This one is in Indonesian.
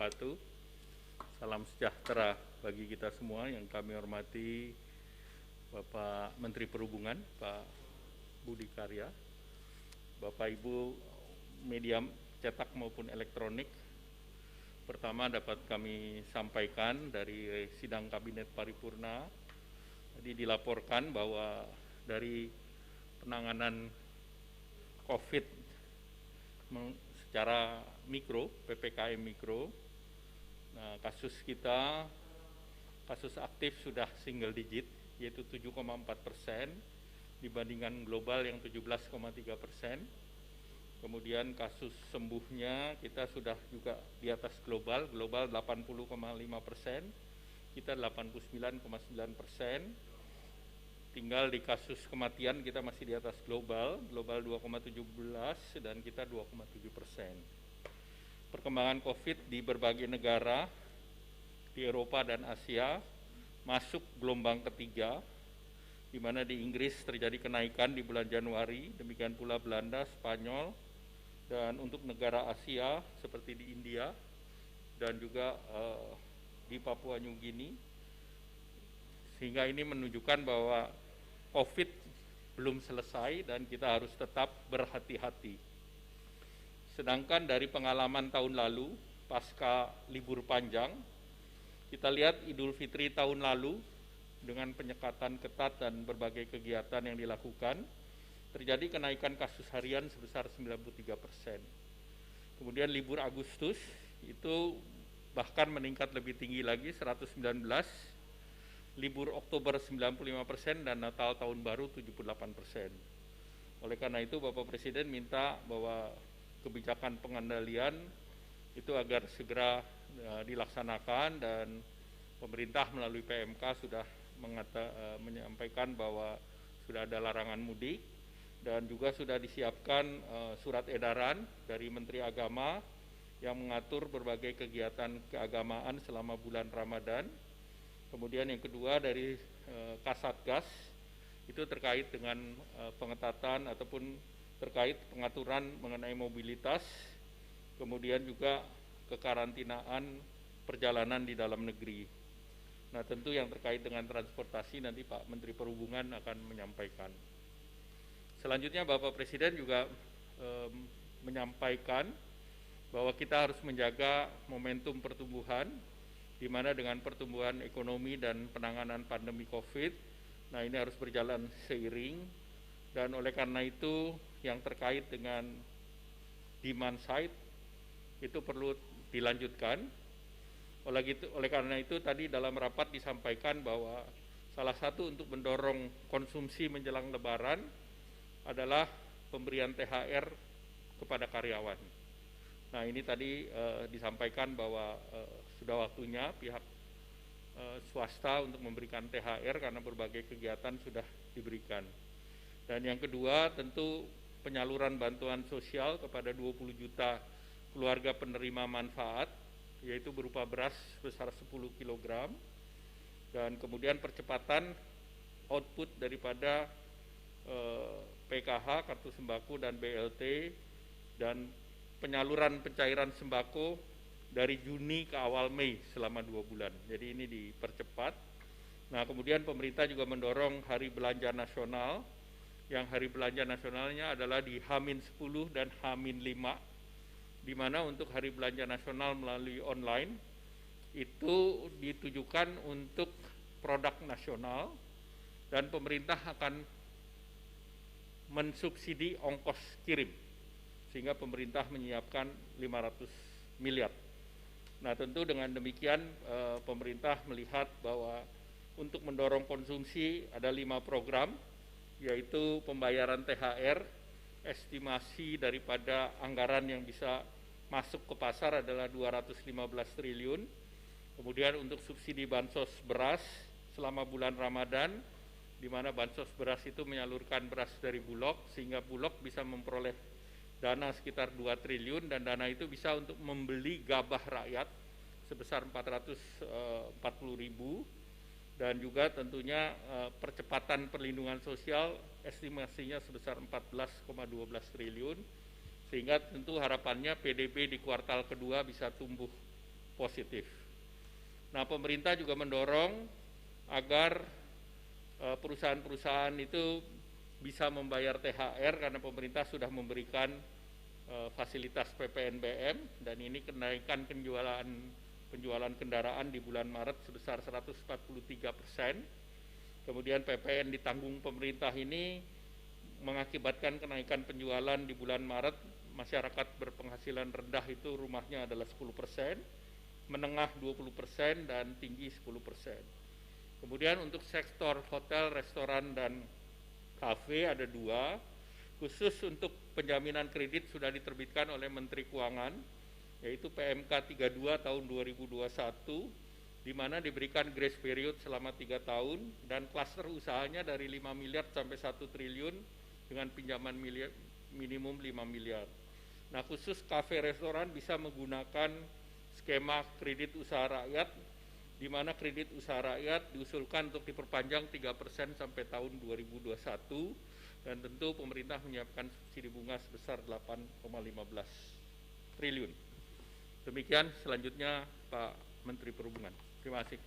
wabarakatuh. Salam sejahtera bagi kita semua yang kami hormati Bapak Menteri Perhubungan, Pak Budi Karya, Bapak Ibu media cetak maupun elektronik. Pertama dapat kami sampaikan dari sidang Kabinet Paripurna, tadi dilaporkan bahwa dari penanganan COVID secara mikro, PPKM mikro, nah, kasus aktif sudah single digit, yaitu 7,4% dibandingkan global yang 17,3%. Kemudian kasus sembuhnya kita sudah juga di atas global 80,5%, kita 89,9%. Tinggal di kasus kematian kita masih di atas global 2,17 dan kita 2,7%. Perkembangan COVID di berbagai negara di Eropa dan Asia masuk gelombang ketiga, di mana di Inggris terjadi kenaikan di bulan Januari, demikian pula Belanda, Spanyol, dan untuk negara Asia seperti di India dan juga di Papua New Guinea, sehingga ini menunjukkan bahwa COVID belum selesai dan kita harus tetap berhati-hati. Sedangkan dari pengalaman tahun lalu, pasca libur panjang, kita lihat Idul Fitri tahun lalu dengan penyekatan ketat dan berbagai kegiatan yang dilakukan, terjadi kenaikan kasus harian sebesar 93%. Kemudian libur Agustus itu bahkan meningkat lebih tinggi lagi 119%, libur Oktober 95% dan Natal tahun baru 78%. Oleh karena itu Bapak Presiden minta bahwa kebijakan pengendalian itu agar segera dilaksanakan, dan pemerintah melalui PMK sudah menyampaikan bahwa sudah ada larangan mudik dan juga sudah disiapkan surat edaran dari Menteri Agama yang mengatur berbagai kegiatan keagamaan selama bulan Ramadan. Kemudian yang kedua dari Kasatgas itu terkait dengan pengetatan ataupun terkait pengaturan mengenai mobilitas, kemudian juga kekarantinaan perjalanan di dalam negeri. Nah, tentu yang terkait dengan transportasi nanti Pak Menteri Perhubungan akan menyampaikan. Selanjutnya Bapak Presiden juga menyampaikan bahwa kita harus menjaga momentum pertumbuhan, di mana dengan pertumbuhan ekonomi dan penanganan pandemi COVID, nah ini harus berjalan seiring, dan oleh karena itu yang terkait dengan demand side itu perlu dilanjutkan. Oleh karena itu tadi dalam rapat disampaikan bahwa salah satu untuk mendorong konsumsi menjelang Lebaran adalah pemberian THR kepada karyawan. Nah ini tadi disampaikan bahwa sudah waktunya pihak swasta untuk memberikan THR karena berbagai kegiatan sudah diberikan. Dan yang kedua tentu penyaluran bantuan sosial kepada 20 juta keluarga penerima manfaat, yaitu berupa beras sebesar 10 kg, dan kemudian percepatan output daripada PKH, kartu sembako dan BLT, dan penyaluran pencairan sembako dari Juni ke awal Mei selama 2 bulan. Jadi ini dipercepat. Nah, kemudian pemerintah juga mendorong hari belanja nasional, yang hari belanja nasionalnya adalah di H-10 dan H-5, di mana untuk hari belanja nasional melalui online itu ditujukan untuk produk nasional, dan pemerintah akan mensubsidi ongkos kirim, sehingga pemerintah menyiapkan 500 miliar. Nah tentu dengan demikian pemerintah melihat bahwa untuk mendorong konsumsi ada 5 program, yaitu pembayaran THR, estimasi daripada anggaran yang bisa masuk ke pasar adalah 215 triliun. Kemudian untuk subsidi bansos beras selama bulan Ramadan, di mana bansos beras itu menyalurkan beras dari Bulog, sehingga Bulog bisa memperoleh dana sekitar 2 triliun, dan dana itu bisa untuk membeli gabah rakyat sebesar 440.000, dan juga tentunya percepatan perlindungan sosial estimasinya sebesar 14,12 triliun, sehingga tentu harapannya PDB di kuartal kedua bisa tumbuh positif. Nah, pemerintah juga mendorong agar perusahaan-perusahaan itu bisa membayar THR karena pemerintah sudah memberikan fasilitas PPNBM, dan ini kenaikan penjualan kendaraan di bulan Maret sebesar 143%. Kemudian PPN ditanggung pemerintah ini mengakibatkan kenaikan penjualan di bulan Maret. Masyarakat berpenghasilan rendah itu rumahnya adalah 10%, menengah 20%, dan tinggi 10%. Kemudian untuk sektor hotel, restoran, dan kafe ada 2. Khusus untuk penjaminan kredit sudah diterbitkan oleh Menteri Keuangan, yaitu PMK 32 tahun 2021, di mana diberikan grace period selama 3 tahun, dan klaster usahanya dari 5 miliar sampai 1 triliun dengan pinjaman minimum 5 miliar. Nah, khusus kafe restoran bisa menggunakan skema kredit usaha rakyat, di mana kredit usaha rakyat diusulkan untuk diperpanjang 3% sampai tahun 2021, dan tentu pemerintah menyiapkan subsidi bunga sebesar 8,15 triliun. Demikian, selanjutnya Pak Menteri Perhubungan. Terima kasih.